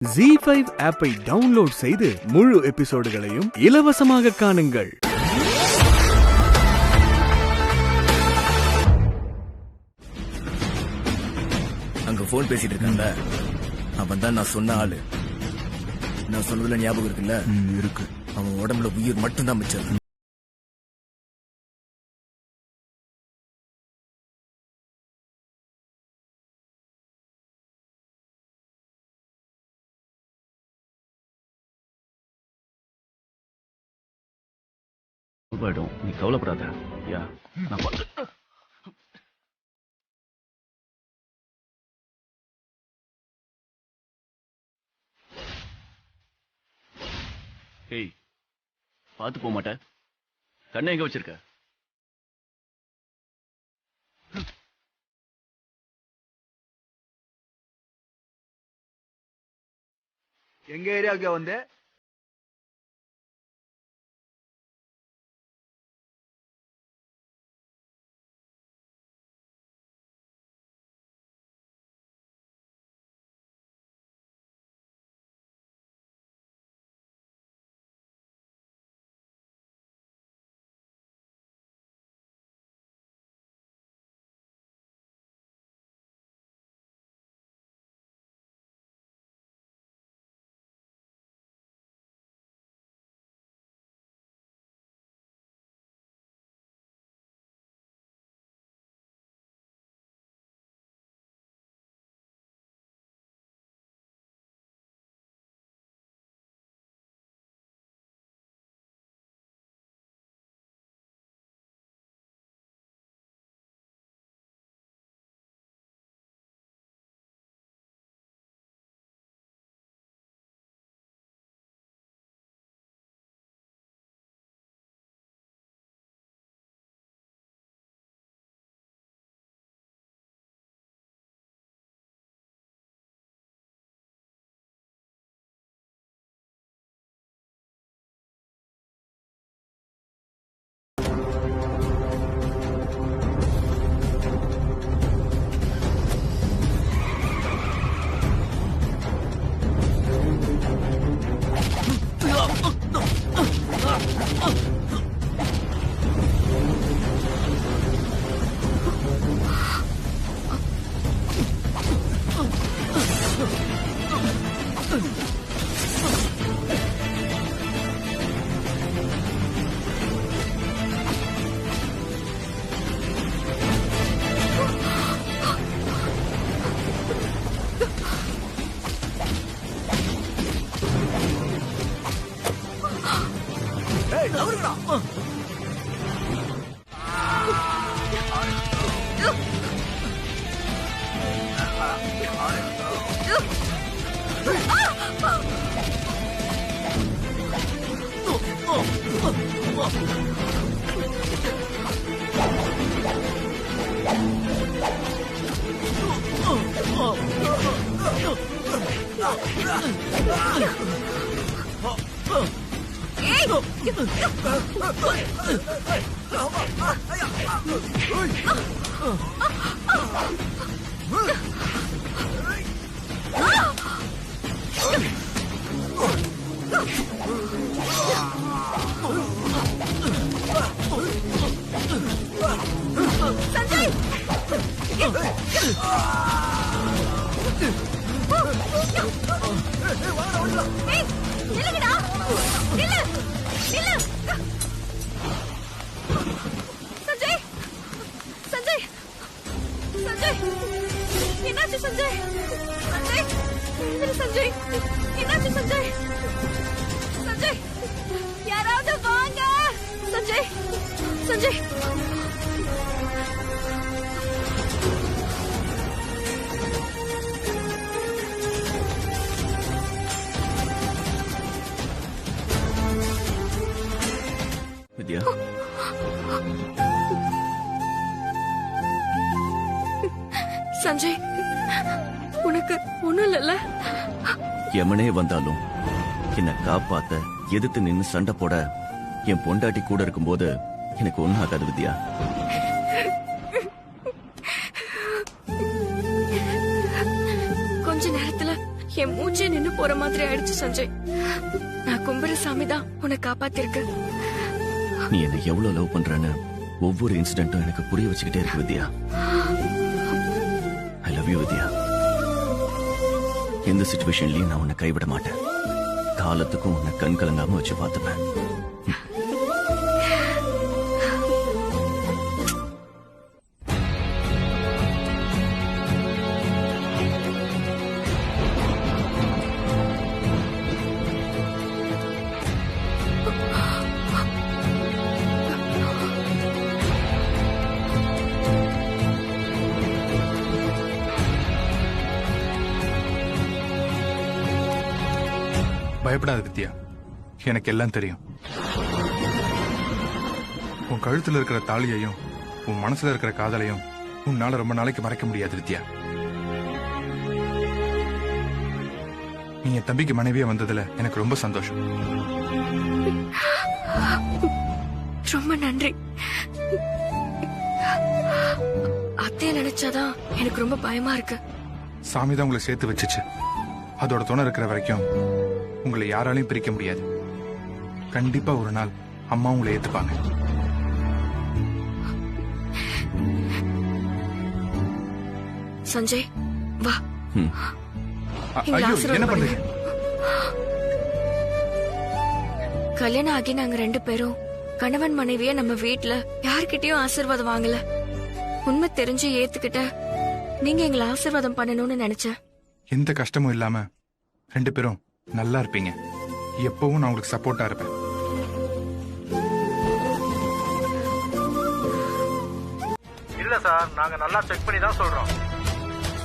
ZEE5 ஆப்பை download செய்து முழு எபிசோடுகளையும் இலவசமாக காணுங்கள். அங்க போன் பேசிட்டு இருக்காங்க. அவன் தான் நான் சொன்ன ஆளு. நான் சொன்னதுல ஞாபகம் இருக்குல்ல? இருக்கு. அவன் உடம்புல உயிர் மட்டும்தான் மிச்சம். போயிடும், நீ கவலைப்படாத. யா நான் ஏய், பார்த்து போக மாட்டேன். கண்ணை எங்க வச்சிருக்க? எங்க ஏரியாவுக்கு வந்து வித்யா, சஞ்சய், உனக்கு ஒண்ணும் இல்லல்ல? எமனே வந்தாலும் என்ன காப்பாத்த எதிர்த்து நின்னு சண்டை போட என் பொண்டாட்டி கூட இருக்கும்போது எனக்கு ஒண்ணும் ஆகாது வித்யா. கொஞ்ச நேரத்துல என் மூச்சே நின்னு போற மாதிரி ஆயிடுச்சு சஞ்சய். நான் கும்புற சாமி தான் உன்னை காப்பாத்திருக்கு. நீ என்ன எவ்வளவு லவ் பண்றன்னு ஒவ்வொரு இன்சிடென்ட்டும் எனக்கு புரிய வச்சுக்கிட்டே இருக்கு வித்யா. ஐ லவ் யூ வித்யா. எந்த சிச்சுவேஷன்லயும் நான் உன்னை கைவிட மாட்டேன். காலத்துக்கும் உன்னை கண் கலங்காம வச்சு பார்த்துப்பேன். பயப்படாத வித்யா, எனக்கு எல்லாம் தெரியும். உன் கழுத்துல இருக்கிற தாலியையும் உன் மனசுல இருக்கிற காதலையும் உன்னால ரொம்ப நாளைக்கு மறைக்க முடியாது வித்யா. நீ என் தம்பிக்கு மனைவியா வந்ததுல எனக்கு ரொம்ப சந்தோஷம். ரொம்ப நன்றி. அத்தைய நினைச்சாதான் எனக்கு ரொம்ப பயமா இருக்கு. சாமி தான் உங்களை சேர்த்து வச்சுச்சு. அதோட துணை இருக்கிற வரைக்கும் உங்களை யாராலையும் பிரிக்க முடியாது. கண்டிப்பா ஒரு நாள் அம்மா உங்களை ஏத்துப்பாங்க. சஞ்சய் வா. ஐயோ, என்ன பண்றீங்க? கல்யாணம் ஆகி நாங்க 2 பேரும் கணவன் மனைவிய நம்ம வீட்டுல யார்கிட்டயும் ஆசீர்வாதம் வாங்கல. உண்மை தெரிஞ்சு ஏத்துக்கிட்ட நீங்க எங்களை ஆசீர்வாதம் பண்ணணும்னு நினைச்சேன். எந்த கஷ்டமும் இல்லாம 2 பேரும் நல்லா இருப்பீங்க. எப்பவும் நான் உங்களுக்கு சப்போர்ட்டா இருப்பேன். இல்ல சார், நாங்க நல்லா செக் பண்ணி தான் சொல்றோம்.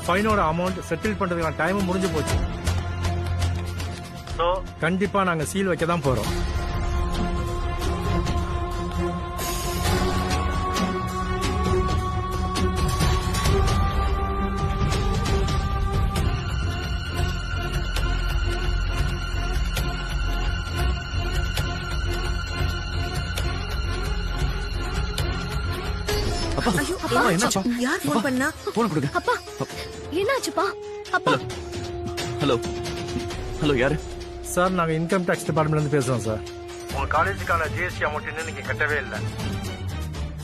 ஃபைனோட அமௌண்ட் செட்டில் பண்றதுக்கான டைமும் முடிஞ்சு போச்சு. சோ கண்டிப்பா நாங்க சீல் வைக்க தான் போறோம். ஐயோ, அப்பா, என்னாச்சு? யார் ஃபோன் பண்ணா? போன் கொடுங்க. அப்பா என்னாச்சுப்பா? அப்பா ஹலோ ஹலோ, யாரு? சார், நாங்க இன்கம் டாக்ஸ் டிபார்ட்மெண்ட்ல இருந்து பேசுறோம் சார். உங்க காலேஜுக்கான ஜிஎஸ்டி அமௌண்ட் இன்னும் நீங்க கட்டவே இல்லை.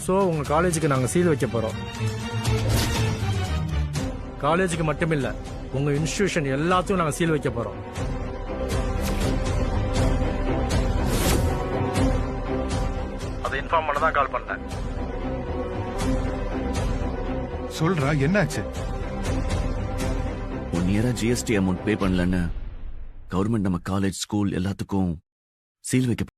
சோ உங்க காலேஜுக்கு நாங்க சீல் வைக்க போறோம். காலேஜுக்கு மட்டும் இல்ல, உங்க இன்ஸ்டிடியூஷன் எல்லாத்தையும் நாங்க சீல் வைக்க போறோம். அதை இன்ஃபார்ம் பண்ண தான் கால் பண்ணேன். சொல்றா, என்னாச்சு? 1 இயரா ஜிஎஸ்டி அமௌண்ட் பே பண்ணலன்னு கவர்மெண்ட் நம்ம காலேஜ், ஸ்கூல் எல்லாத்துக்கும் சீல் வைக்க.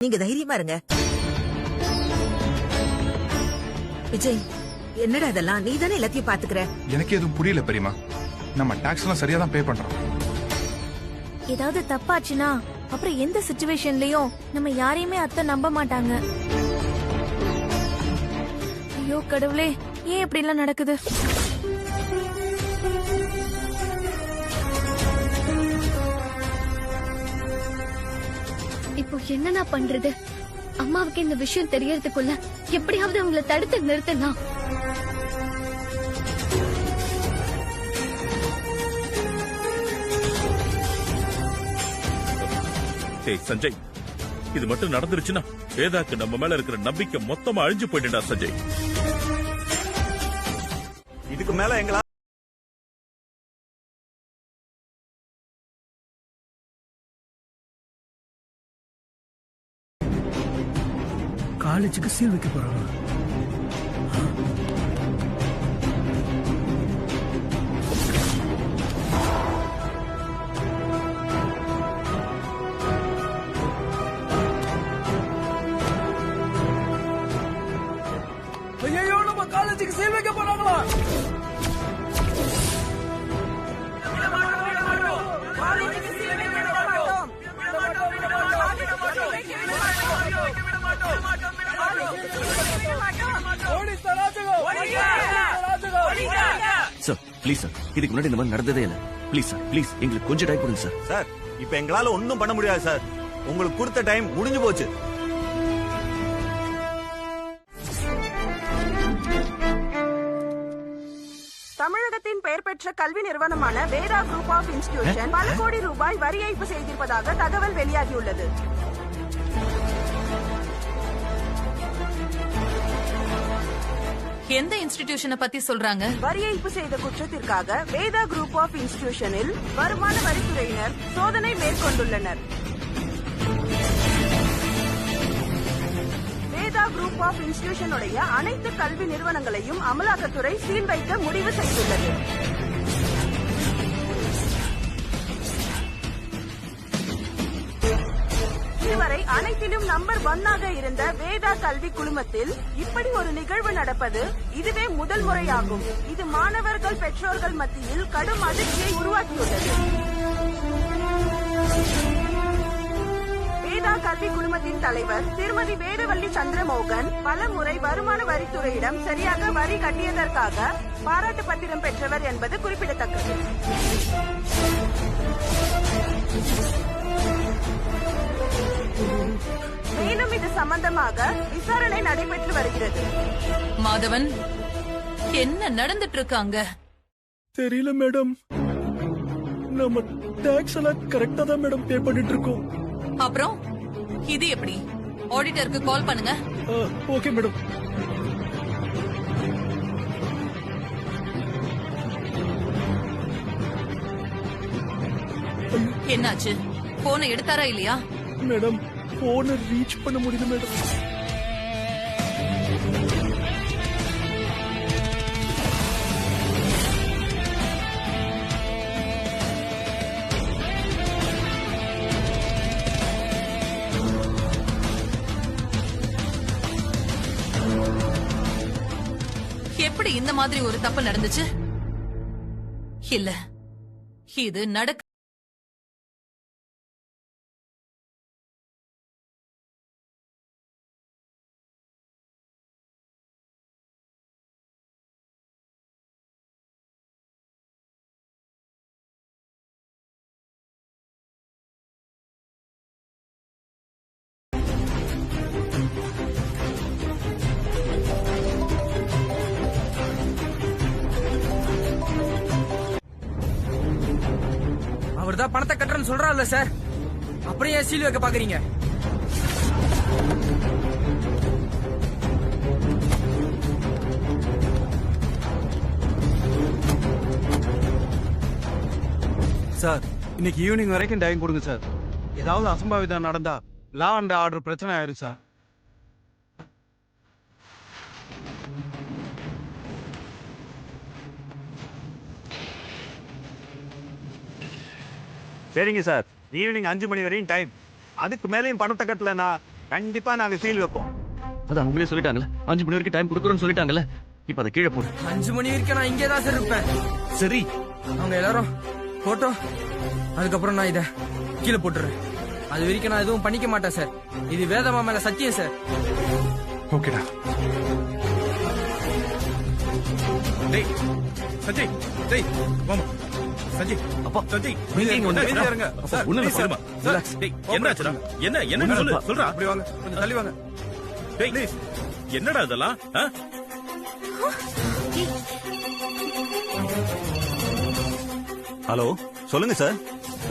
நீங்க தைரியமா இருங்க. விஜய், என்னடா இதெல்லாம்? நீ தானே எல்லாத்தையும் பாத்துக்கிற. எனக்கு எதுவும் புரியல பெரியமா. நம்ம டாக்ஸ் எல்லாம் சரியா தான் பே பண்றோம். ஏதாவது தப்பாச்சுன்னா அப்புறம் எந்த சிச்சுவேஷன்லயும் நம்ம யாரையுமே அத்தை நம்ப மாட்டாங்க. ஐயோ கடவுளே, ஏன் இப்படி எல்லாம் நடக்குது? இப்போ என்னன்னா பண்றது? அம்மாவுக்கு இந்த விஷயம் தெரியறதுக்குள்ள எப்படியாவது அவங்களை தடுத்து நிறுத்தலாம். சஞ்சய், இது மட்டும் நடந்துருச்சுன்னா வேதாக்கு நம்ம மேல இருக்கிற நம்பிக்கை மொத்தமா அழிஞ்சு போயிட்டா சஞ்சய். இதுக்கு மேல எங்களா காலேஜுக்கு சீல் வைக்க போறாங்க. ஐயோ, நம்ம காலேஜுக்கு சீல் வைக்க போறாங்களா? சார் ப்ளீஸ் சார், இதுக்கு முன்னாடி இந்த மாதிரி நடந்ததே இல்ல. ப்ளீஸ் சார், ப்ளீஸ் எங்களுக்கு கொஞ்சம் டைம் கொடுங்க சார். சார் இப்ப எங்களால ஒண்ணும் பண்ண முடியாது சார். உங்களுக்கு கொடுத்த டைம் முடிஞ்சு போச்சு. தமிழகத்தின் பெயர் பெற்ற கல்வி நிறுவனமான வேதா குரூப் ஆஃப் இன்ஸ்டிடியூஷன் பல கோடி ரூபாய் வரி ஏய்ப்பு செய்திருப்பதாக தகவல் வெளியாகியுள்ளது. எந்த இன்ஸ்டிடியூஷனை பத்தி சொல்றாங்க? வரி ஏய்ப்பு செய்த குற்றத்திற்காக வேதா குரூப் ஆஃப் இன்ஸ்டிடியூஷனில் வருமான வரித்துறையினர் சோதனை மேற்கொண்டுள்ளனர். வேதா குரூப் ஆஃப் இன்ஸ்டிடியூஷனுடைய அனைத்து கல்வி நிறுவனங்களையும் அமலாக்கத்துறை சீல் வைக்க முடிவு செய்துள்ளது. இதுவரை அனைத்திலும் நம்பர் 1 இருந்த வேதா கல்வி குழுமத்தில் இப்படி ஒரு நிகழ்வு நடப்பது இதுவே முதல் முறையாகும். இது மாணவர்கள் பெற்றோர்கள் மத்தியில் கடும் அதிர்ச்சியை உருவாக்கியுள்ளது. வேதா கல்வி குழுமத்தின் தலைவர் திருமதி வேதவள்ளி சந்திரமோகன் பல முறை வருமான வரித்துறையிடம் சரியாக வரி கட்டியதற்காக பாராட்டு பத்திரம் பெற்றவர் என்பது குறிப்பிடத்தக்கது. மேலும் இது சம்பந்தமாக விசாரணை நடைபெற்று வருகிறது. மாதவன், என்ன நடந்துட்டு இருக்காங்க? தெரியல மேடம். நம்ம டாக்ஸ் எல்லாம் கரெக்டா தான் மேடம் பே பண்ணிட்டு இருக்கோம். அப்புறம் இது எப்படி? ஆடிட்டருக்கு கால் பண்ணுங்க. Okay madam. என்னாச்சு? போனை எடுத்தாரா இல்லையா? மேடம், போனை ரீச் பண்ண முடியல மேடம். எப்படி இந்த மாதிரி ஒரு தப்பு நடந்துச்சு? இல்ல, இது நடக்க அவர்தான் பணத்தை கட்டுறன்னு சொல்றாருல்ல சார், அப்படியே சீல் வைக்க பாக்குறீங்க? சார், இன்னைக்கு ஈவினிங் வரைக்கும் டைம் கொடுங்க சார். ஏதாவது அசம்பாவிதம் நடந்தா லா அண்ட் ஆர்டர் பிரச்சனை ஆயிரும் சார். சரிங்க சார், ஈவினிங் 5 மணி வரையும் டைம். அதுக்கு மேலேயும் பணத்தை கட்டலன்னா கண்டிப்பா நாங்க சீல் வைப்போம். அதான் உங்களே சொல்லிட்டாங்கல்ல, 5 மணி வரைக்கும் டைம் கொடுக்குறோம்னு சொல்லிட்டாங்கல்ல. இப்ப அதை கீழே போடு. 5 மணி வரைக்கும் நான் இங்கே தான் சார் இருப்பேன். சரி, அவங்க எல்லாரும் போட்டோ, அதுக்கப்புறம் நான் இதை கீழே போட்டுறேன். அது வரைக்கும் நான் எதுவும் பண்ணிக்க மாட்டேன் சார். இது வேதமா மேல சத்தியம் சார். ஓகேடா. டேய் சஞ்சய், டேய் வாமா. சஞ்சய், அப்பா சஞ்சய், நீங்க ஒண்ணு இருங்க சார். ஒண்ணு இல்ல சார். டேய் என்னாச்சுடா? என்ன சொல்லு, சொல்றா. அப்படி வாங்க, கொஞ்சம் தள்ளி வாங்க. டேய் ப்ளீஸ், என்னடா இதெல்லாம்? ஹலோ, சொல்லுங்க சார்.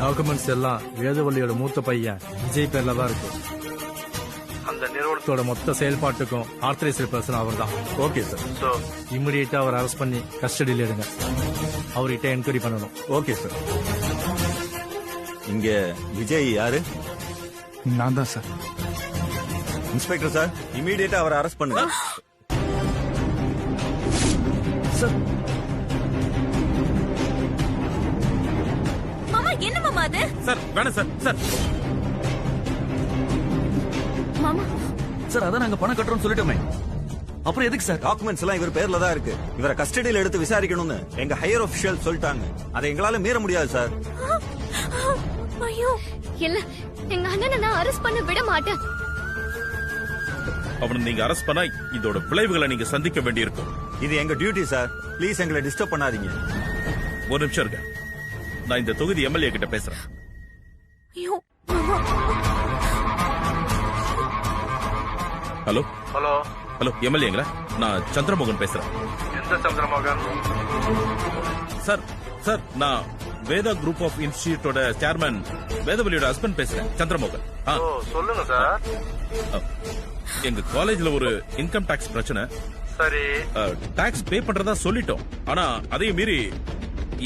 டாக்குமெண்ட்ஸ் எல்லாம் வேதவள்ளியோட மூத்த பையன் விஜய் பேர்ல தான் இருக்கு. அந்த நிறுவனத்தோட மொத்த செயல்பாட்டுக்கும் ஆத்தரைஸ்டு பர்சன் அவர் தான். Okay sir. ஸோ இமிடியேட்டா அவர் அரெஸ்ட் பண்ணி கஸ்டடியில் எடுங்க. அவர்கிட்ட என்கொயரி பண்ணணும். Okay sir. இங்க விஜய் யாரு? நான் தான் சார். இன்ஸ்பெக்டர் சார், இமீடியட்டா அவரை அரெஸ்ட் பண்ணுங்க. சார், மாமா என்ன மாமா அது? சார் வேணாம் சார். சார் மாமா சார் அதான் நாங்க பணம் கட்டுறோம்னு சொல்லிட்டோமே, அப்புறம் எதுக்கு சார்? டாக்குமெண்ட்ஸ் எல்லாம் இவர் பேர்ல தான் இருக்கு. இவரை கஸ்டடியில எடுத்து விசாரிக்கணும்னு எங்க ஹையர் ஆபீஷியல் சொல்லிட்டாங்க. அதை எங்களால மீற முடியாது சார். ஐயோ இல்ல, எங்க அண்ணனை நான் அரெஸ்ட் பண்ண விட மாட்டேன். அவனை நீங்க அரெஸ்ட் பண்ணா இதோட விளைவுகளை நீங்க சந்திக்க வேண்டியிருக்கும். இது எங்க டியூட்டி சார். ப்ளீஸ் எங்களை டிஸ்டர்ப் பண்ணாதீங்க. ஒரு நிமிஷம் இருங்க, நான் இந்த தொகுதி எம்எல்ஏ கிட்ட பேசுறேன். ஐயோ ஹலோ ஹலோ ஹலோ, எம்எல்ஏங்களா? நான் சந்திரமோகன் பேசுறேன். எந்த சந்திரமோகன்? சார் சார், நான் வேதா குரூப் ஆஃப் இன்ஸ்டிடியூட்டோட சேர்மன் வேதவலியோட ஹஸ்பண்ட் பேசுறேன், சந்திரமோகன். சொல்லுங்க சார். எங்க காலேஜ்ல ஒரு இன்கம் டாக்ஸ் பிரச்சனை. சரி. டாக்ஸ் பே பண்றதா சொல்லிட்டோம், ஆனா அதையும் மீறி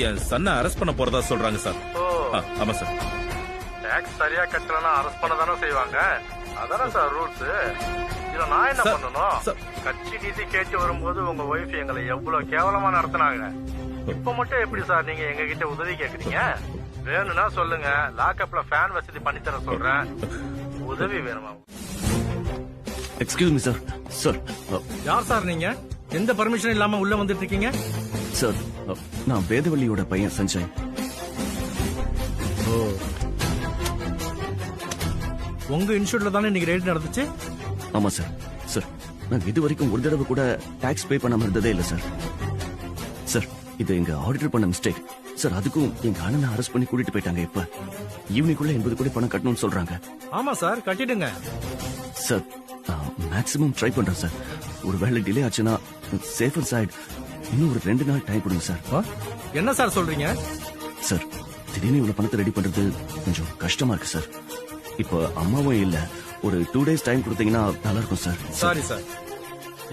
என் சன்னை அரெஸ்ட் பண்ண போறதா சொல்றாங்க சார். ஆமா சார். டாக்ஸ் சரியா கட்டலன்னா அரெஸ்ட் பண்ண தானே செய்வாங்க. அதானே சார் ரூல்ஸ். இதுல நான் என்ன பண்ணணும்? கட்சி நீதி கேட்டு வரும்போது உங்க ஒய்ஃப் எங்களை எவ்வளவு கேவலமா நடத்தினாங்க. இப்ப மட்டும் எப்படி சார் நீங்க எங்க கிட்ட உதவி கேக்குறீங்க? வேணும்னா சொல்லுங்க, லாக்அப்ல ஃபேன் வசதி பண்ணி தர சொல்றேன். உதவி வேணுமா? Excuse me sir. சார், யார் சார் நீங்க? எந்த பர்மிஷன் இல்லாம உள்ள வந்துட்டு இருக்கீங்க? சார், நான் வேதவல்லியோட பையன் சஞ்சய். உங்க இன்ஸ்டியூட்ல தானே இன்னைக்கு ரைட் நடந்துச்சு? ஆமா சார். சார், நான் இது வரைக்கும் ஒரு தடவை கூட டாக்ஸ் பே பண்ணாம இருந்ததே இல்ல சார். சார், இது எங்க ஆடிட்டர் பண்ண மிஸ்டேக் சார். அதுக்கும் எங்க அண்ணனை அரெஸ்ட் பண்ணி கூட்டிட்டு போயிட்டாங்க. இப்ப ஈவினிங்குள்ள 80 கோடி பணம் கட்டணும்னு சொல்றாங்க. ஆமா சார், கட்டிடுங்க. சார், மேக்ஸிமம் ட்ரை பண்றேன் சார். ஒருவேளை டிலே ஆச்சுன்னா சேஃபர் சைடு இன்னும் ஒரு 2 நாள் டைம் கொடுங்க சார். என்ன சார் சொல்றீங்க? சார், திடீர்னு இவ்வளவு பணத்தை ரெடி பண்றது கொஞ்சம் கஷ்டமா இருக்கு சார். இப்ப அம்மாவும் இல்ல, ஒரு 2 days டைம் கொடுத்தீங்கன்னா நல்லா இருக்கும் சார். சாரி சார்,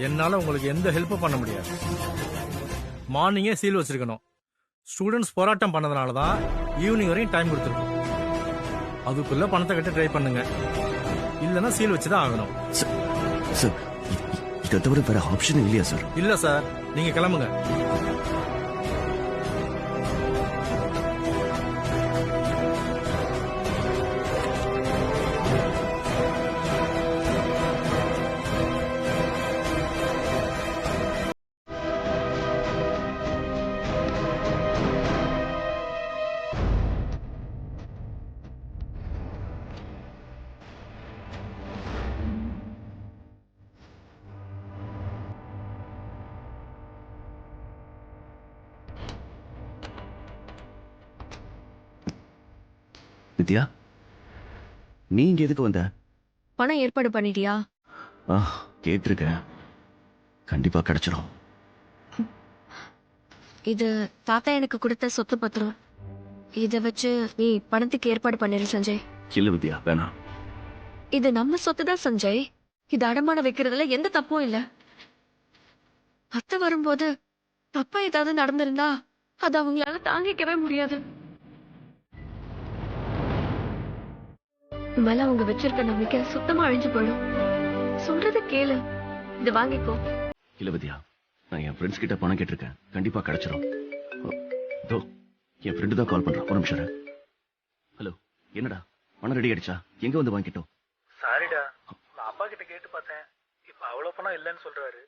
என்னால உங்களுக்கு எந்த ஹெல்ப் பண்ண முடியாது. மார்னிங்கே சீல் வச்சிருக்கணும். ஸ்டூடெண்ட்ஸ் போராட்டம் பண்ணதுனால தான் ஈவினிங் வரையும் டைம் கொடுத்துருக்கோம். அதுக்குள்ள பணத்தை கட்ட ட்ரை பண்ணுங்க, இல்லனா சீல் வச்சுதான் ஆகணும். சார், இதை தவிர வேற ஆப்ஷன் இல்லையா சார்? இல்ல சார், நீங்க கிளம்புங்க. வித்யா, நீ இங்க எதுக்கு வந்த? பணம் ஏற்பாடு பண்ணிட்டியா? கேட்டிருக்கேன், கண்டிப்பா கிடைச்சிடும். இது தாத்தா எனக்கு கொடுத்த சொத்து பத்திரம். இத வச்சு நீ பணத்துக்கு ஏற்பாடு பண்ணிரு சஞ்சய். இல்ல வித்யா, வேணாம். இது நம்ம சொத்து தான் சஞ்சய். இது அடமான வைக்கிறதுல எந்த தப்பும் இல்ல. அத்தை வரும்போது தப்பா ஏதாவது நடந்திருந்தா அது அவங்களால தாங்கிக்கவே முடியாது. மேல அவங்க வச்சிருக்க நம்பிக்கை சுத்தமா அழிஞ்சு போயிடும். சொல்றத கேளு, இது வாங்கிக்கோ. இல்ல வித்யா, நான் என் ஃப்ரெண்ட்ஸ் கிட்ட பணம் கேட்டிருக்கேன், கண்டிப்பா கிடைச்சிடும். என் ஃப்ரெண்டு தான் கால் பண்றான், ஒரு நிமிஷம். ஹலோ, என்னடா பணம் ரெடி ஆயிடுச்சா? எங்க வந்து வாங்கிட்டோம்? சாரிடா, நான் அப்பா கிட்ட கேட்டு பார்த்தேன். இப்ப அவ்வளவு பணம் இல்லைன்னு சொல்றாரு.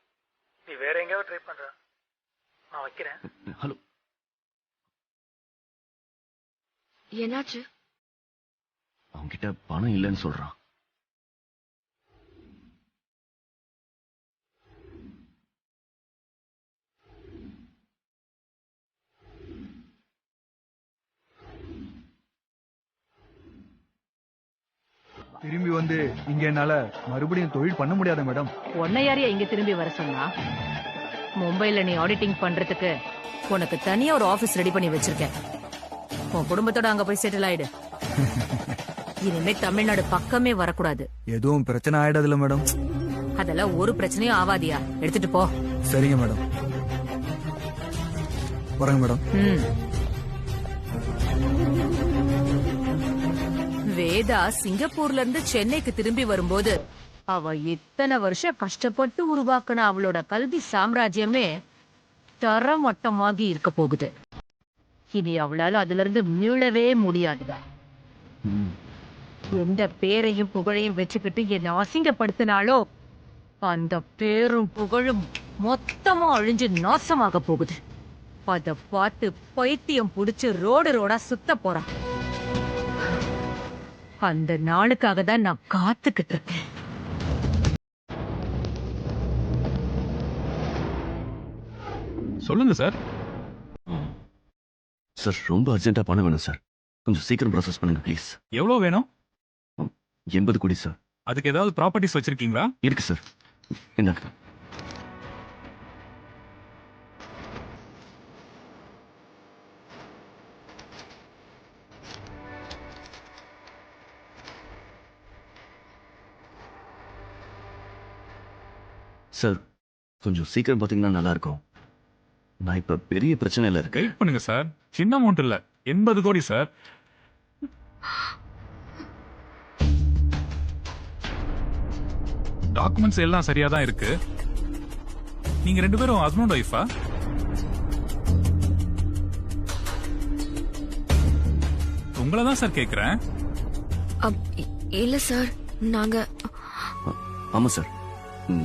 நீ வேற எங்கேயாவது ட்ரை பண்ற. நான் வைக்கிறேன். ஹலோ, என்னாச்சு? அவங்க கிட்ட பணம் இல்லைன்னு சொல்றான். திரும்பி வந்து இங்க என்னால மறுபடியும் தொழில் பண்ண முடியாத மேடம். உன்னை யாரையா இங்க திரும்பி வர சொன்னா? மும்பைல நீ ஆடிட்டிங் பண்றதுக்கு உனக்கு தனியா ஒரு ஆபீஸ் ரெடி பண்ணி வச்சிருக்கேன். உன் குடும்பத்தோட அங்க போய் செட்டில் ஆயிடு. இனிமே தமிழ்நாடு பக்கமே வரக்கூடாது. எதுவும் பிரச்சனை ஆயிடாதுல மேடம்? அதெல்லாம் ஒரு பிரச்சனையும் ஆவாதியா, எடுத்துட்டு போ. சரிங்க மேடம், வரேங்க மேடம். வேதா சிங்கப்பூர்ல இருந்து சென்னைக்கு திரும்பி வரும்போது அவ இத்தனை வருஷம் கஷ்டப்பட்டு உருவாக்குன அவளோட கல்வி சாம்ராஜ்யமே தரமட்டமாகி இருக்க போகுது. இனி அவளால அதுல இருந்து மீளவே முடியாதுடா. எந்த பேரையும் புகழையும் வச்சுக்கிட்டு என்னை அசிங்கப்படுத்தினாலோ அந்த பேரும் புகழும் மொத்தமா அழிஞ்சு நாசமாக போகுது. அத பார்த்து பைத்தியம் புடிச்சு ரோடு ரோடா சுத்த போறான். அந்த நாளுக்காக தான் நான் காத்துக்கிட்டு இருக்கேன். சொல்லுங்க சார். சார் ரொம்ப அர்ஜென்ட்டா பணம் வேணும் சார். கொஞ்சம் சீக்கிரம் ப்ராசஸ் பண்ணுங்க ப்ளீஸ். எவ்வளவு வேணும்? 80 கோடி சார். அதுக்கு ஏதாவது ப்ராப்பர்ட்டிஸ் வச்சிருக்கீங்களா? இருக்கு சார். இந்தாங்க. சார் கொஞ்சம் சீக்கிரம் பார்த்தீங்கன்னா நல்லா இருக்கும். நான் இப்ப பெரிய பிரச்சனையில இருக்கேன். வெயிட் பண்ணுங்க சார். சின்ன அமௌண்ட் இல்ல, 80 கோடி சார். டாக்குமெண்ட்ஸ் எல்லாம் சரியா தான் இருக்கு. நீங்க 2 பேரும் ஹஸ்பண்ட் ஒய்ஃபா? உங்களை தான் சார் கேக்குறேன். இல்ல சார், நாங்க ஆமா சார்,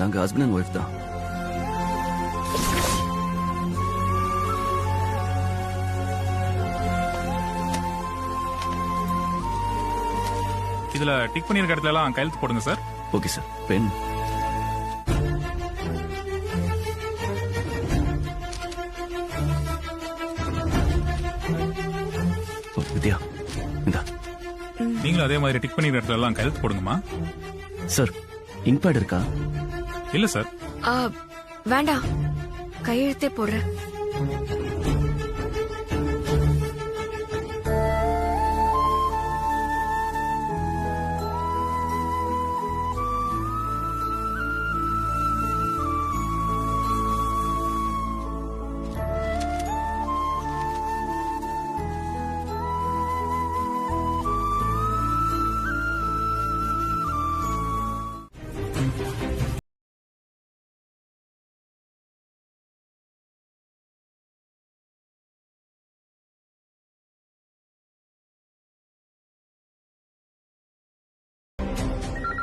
நாங்க ஹஸ்பண்ட் அண்ட் ஒய்ஃப் தான். இதுல டிக் பண்ணிருக்க இடத்துல எல்லாம் கையெழுத்து போடுங்க சார். Okay sir. பென். வித்யா இந்தா. நீங்களும் அதே மாதிரி டிக் பண்ணிருக்க இடத்துல எல்லாம் கையெழுத்து போடுங்கம்மா. சார் இங்க் பேட் இருக்கா? இல்ல சார். வேண்டாம், கையெழுத்தே போடுறேன்.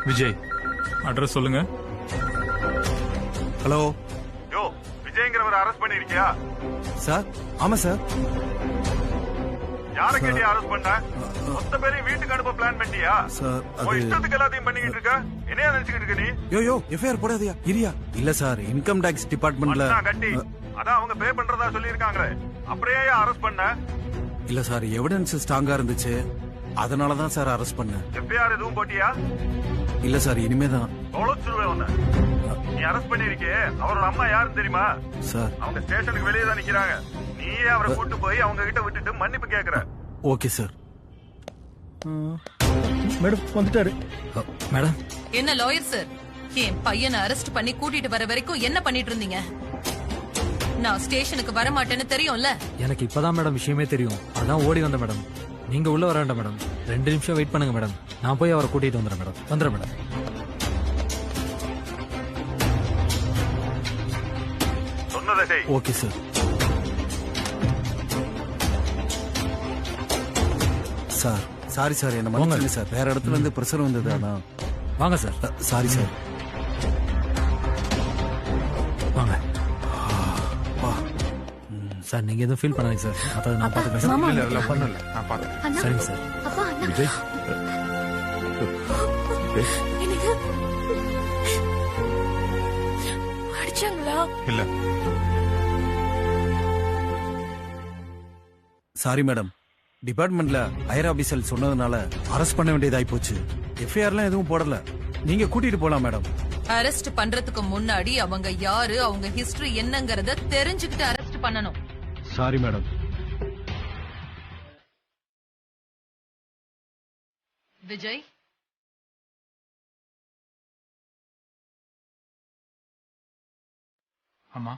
விஜய், அட்ரஸ் சொல்லுங்க. ஹலோ. யோ, விஜய்ங்கிறவரை அரெஸ்ட் பண்ணிருக்கியா? சார் ஆமா சார். யாரை கேட்டியா அரெஸ்ட் பண்ண? மொத்த பேரையும் வீட்டுக்கு அனுப்ப பிளான் பண்ணிட்டியா? சார் உன் இஷ்டத்துக்கு எல்லாத்தையும் பண்ணிக்கிட்டு இருக்க. என்னையா நினைச்சுக்கிட்டு இருக்க நீ? யோ எஃப்ஐஆர் போடாதயா? இரியா. இல்ல சார், இன்கம் டாக்ஸ் டிபார்ட்மெண்ட்ல கட்டி அதான் அவங்க பே பண்றதா சொல்லிருக்காங்க. அப்படியே அரெஸ்ட் பண்ண? இல்ல சார், எவிடன்ஸ் ஸ்ட்ராங்கா இருந்துச்சு, அதனாலதான் சார் அரெஸ்ட் பண்ணேன். எஃப்ஐஆர் எதுவும் போட்டியா? இல்ல சார், இனிமேதான். தொலைச்சிருவேன் உன்னை. நீ அரெஸ்ட் பண்ணிருக்கே, அவரோட அம்மா யாருன்னு தெரியுமா? சார் அவங்க ஸ்டேஷனுக்கு வெளியே தான் நிக்கிறாங்க. நீயே அவரை கூட்டு போய் அவங்க கிட்ட விட்டுட்டு மன்னிப்பு கேக்குற. Okay sir. மேடம் வந்துட்டாரு. மேடம். என்ன லாயர் சார், என் பையனை அரெஸ்ட் பண்ணி கூட்டிட்டு வர வரைக்கும் என்ன பண்ணிட்டு இருந்தீங்க? நான் ஸ்டேஷனுக்கு வர மாட்டேன்னு தெரியும்ல. எனக்கு இப்பதான் மேடம் விஷயமே தெரியும், அதான் ஓடி வந்தேன் மேடம். நீங்க உள்ள வர வேண்டாம் மேடம், 2 நிமிஷம் வெயிட் பண்ணுங்க மேடம். நான் போய் அவரை கூட்டிட்டு வந்துடுறேன் மேடம். வந்துடுறேன் மேடம். சொன்னதை செய். Okay sir. Sir sorry sir, என்ன மன்னிச்சிருங்க சார். வேற இடத்துல இருந்து பிரஷர் வந்தது, அதான். வாங்க சார். Sorry sir. வாங்க சார். நீங்க எதுவும் ஃபீல் பண்ணாதீங்க சார், அதாவது நான் பாத்துக்கிறேன் சார். இல்ல பண்ணல, நான் பாத்துக்கிறேன். சரிங்க சார். விஜய் அடிச்சாங்களா? இல்ல. சாரி மேடம், டிபார்ட்மெண்ட்ல ஹையர் ஆபீசர் சொன்னதுனால அரெஸ்ட் பண்ண வேண்டியதாயி போச்சு. எஃப்ஐஆர்லாம் எதுவும் போடல, நீங்க கூட்டிட்டு போலாம் மேடம். அரெஸ்ட் பண்றதுக்கு முன்னாடி அவங்க யாரு, அவங்க ஹிஸ்டரி என்னங்கறத தெரிஞ்சுக்கிட்டு அரெஸ்ட் பண்ணணும். Sorry madam. விஜய், அம்மா,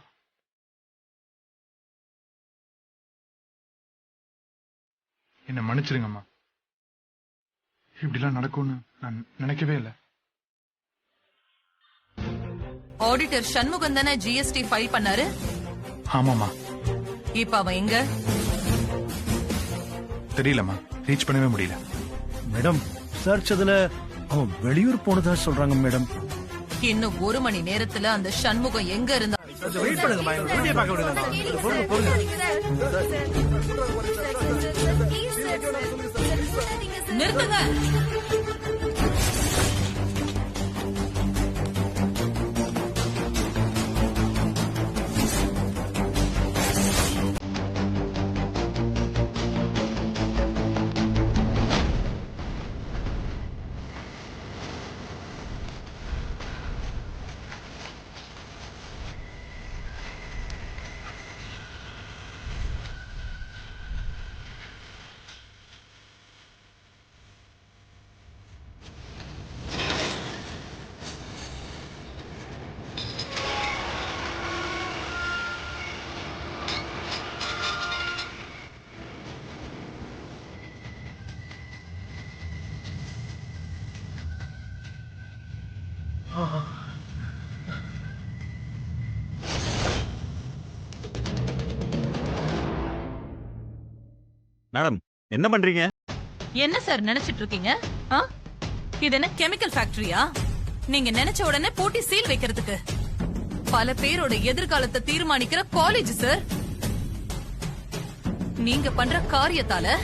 என்ன மன்னிச்சிருங்கம்மா. இப்படிலாம் நடக்கும்னு நான் நினைக்கவே இல்லை. ஆடிட்டர் சண்முகம் தானே ஜிஎஸ்டி ஃபைல் பண்ணாரு? ஆமாமா. இப்ப அவன் எங்க? தெரியலம்மா, ரீச் பண்ணவே முடியல. மேடம் சர்ச் அதுல அவன் வெளியூர் போனதா சொல்றாங்க மேடம். இன்னும் 1 மணி நேரத்துல அந்த சண்முகம் எங்க இருந்தா? வெயிட் பண்ணுங்கம்மா, எங்க வீடியோ பார்க்க விடுங்க. பொறுங்க. நிறுத்துங்க. மேடம் என்ன பண்றீங்க? என்ன சார் நினைச்சிட்டு இருக்கீங்க? இது என்ன கெமிக்கல் ஃபேக்டரியா? நீங்க நினைச்ச உடனே போட்டி சீல் வைக்கிறதுக்கு பல பேரோட எதிர்காலத்தை தீர்மானிக்கிற காலேஜ் சார். நீங்க பண்ற காரியத்தால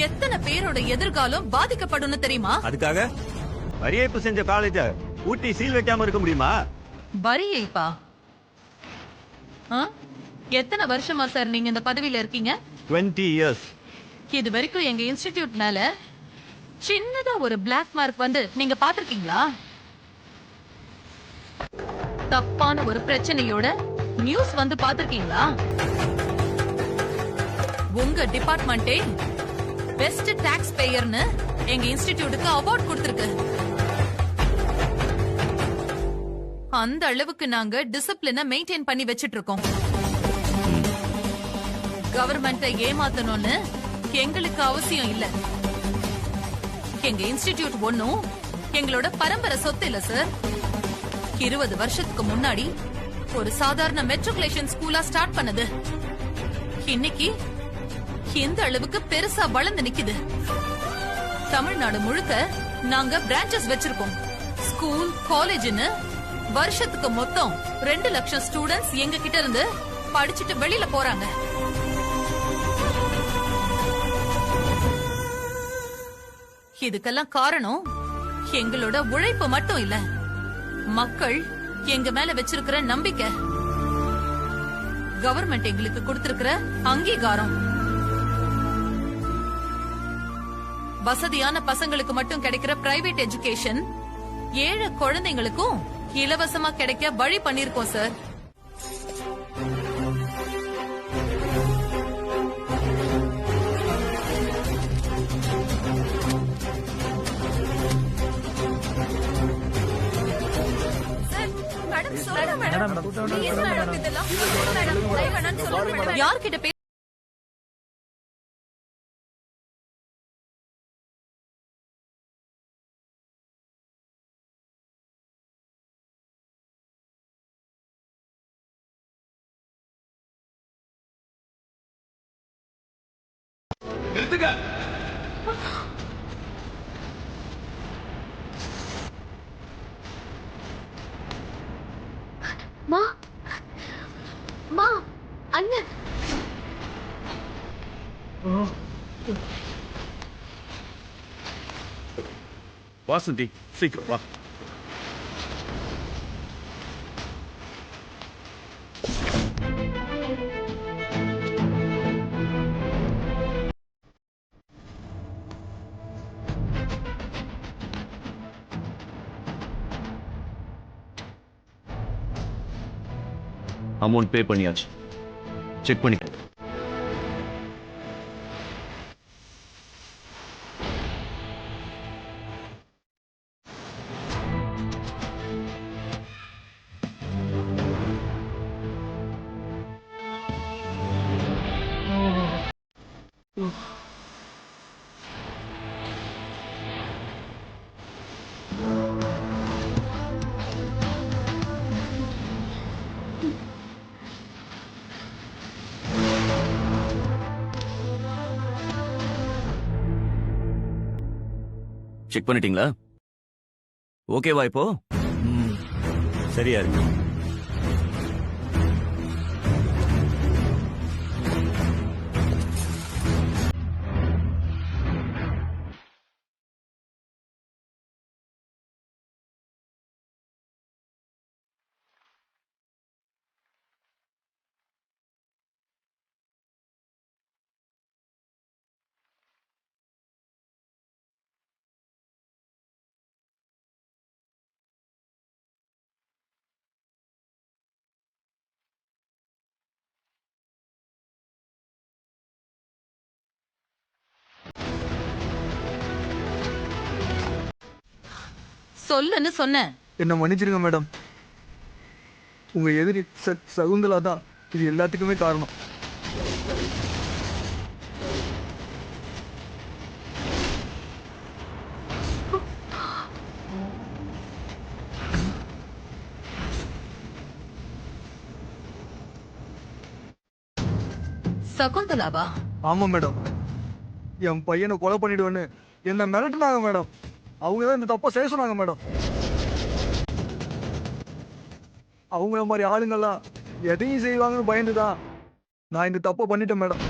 எத்தனை பேரோட எதிர்காலம் பாதிக்கப்படும் தெரியுமா? அதுக்காக வரி ஏய்ப்பு செஞ்ச காலேஜ ஊட்டி சீல் வைக்காம இருக்க முடியுமா? வரி ஏய்ப்பா? எத்தனை வருஷமா சார் நீங்க இந்த பதவியில இருக்கீங்க? 20 years. இது வரைக்கும் எங்க இன்ஸ்டிடியூட் மேல சின்னதா ஒரு பிளாக் மார்க் வந்து நீங்க பாத்திருக்கீங்களா? தப்பான ஒரு பிரச்சனையோட நியூஸ் வந்து பாத்திருக்கீங்களா? உங்க டிபார்ட்மெண்டே பெஸ்ட் டாக்ஸ் பேயர்னு எங்க இன்ஸ்டிடியூட்டுக்கு அவார்ட் கொடுத்திருக்கு. அந்த அளவுக்கு நாங்க டிசிப்ளினை மெயின்டைன் பண்ணி வச்சிட்டு இருக்கோம். கவர்மெண்ட்டை ஏமாத்தணும்னு எங்களுக்கு அவசியம் இல்ல. எங்க இன்ஸ்டிடியூட் ஒன்னும் எங்களோட பரம்பரை சொத்து இல்ல சார். 20 வருஷத்துக்கு முன்னாடி ஒரு சாதாரண மெட்ரிகுலேஷன் ஸ்கூலா ஸ்டார்ட் பண்ணது இன்னைக்கு இந்த அளவுக்கு பெருசா வளர்ந்து நிக்குது. தமிழ்நாடு முழுக்க நாங்க பிரான்ச்சஸ் வச்சிருக்கோம். ஸ்கூல், காலேஜ்னு வருஷத்துக்கு மொத்தம் 2 லட்சம் ஸ்டூடெண்ட்ஸ் எங்க கிட்ட இருந்து படிச்சுட்டு வெளியில போறாங்க. இதுக்கெல்லாம் காரணம் எங்களோட உழைப்பு மட்டும் இல்ல, மக்கள் எங்க மேல வச்சிருக்கிற நம்பிக்கை, கவர்மெண்ட் எங்களுக்கு கொடுத்திருக்கிற அங்கீகாரம். வசதியான பசங்களுக்கு மட்டும் கிடைக்கிற பிரைவேட் எஜுகேஷன் ஏழை குழந்தைங்களுக்கும் இலவசமா கிடைக்க வழி பண்ணிருக்கோம் சார். யார்கிட்ட பேச மா மா அண்ணன் வாசந்தி சீக்கிரம் வா. அமௌண்ட் பே பண்ணியாச்சு, செக் பண்ணிக்க. செக் பண்ணிட்டீங்களா? ஓகேவா இப்போ? சரியா இருக்கு. சொல்லுன்னு சொன்னேன். என்ன மன்னிச்சிருங்க மேடம். உங்க எதிரி சகுந்தலா தான் இது எல்லாத்துக்குமே காரணம். சகுந்தலாவா? ஆமா மேடம். என் பையனை கொலை பண்ணிடுவேன்னு என்ன மிரட்டினாங்க மேடம். அவங்க தான் இந்த தப்பை செய்ய சொன்னாங்க மேடம். அவங்கள மாதிரி ஆளுங்கெல்லாம் எதையும் செய்வாங்கன்னு பயந்துதான் நான் இந்த தப்பை பண்ணிட்டேன் மேடம்.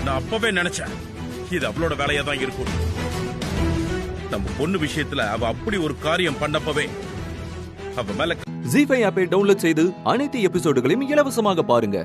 நான் அப்பவே நினைச்சேன் இது அவளோட வேலையா தான் இருக்கும். நம்ம பொண்ணு விஷயத்துல அவ அப்படி ஒரு காரியம் பண்ணப்பவே அவ மேல ஜீ5 ஆப்பை டவுன்லோட் செய்து அனைத்து எபிசோடுகளையும் இலவசமாக பாருங்க.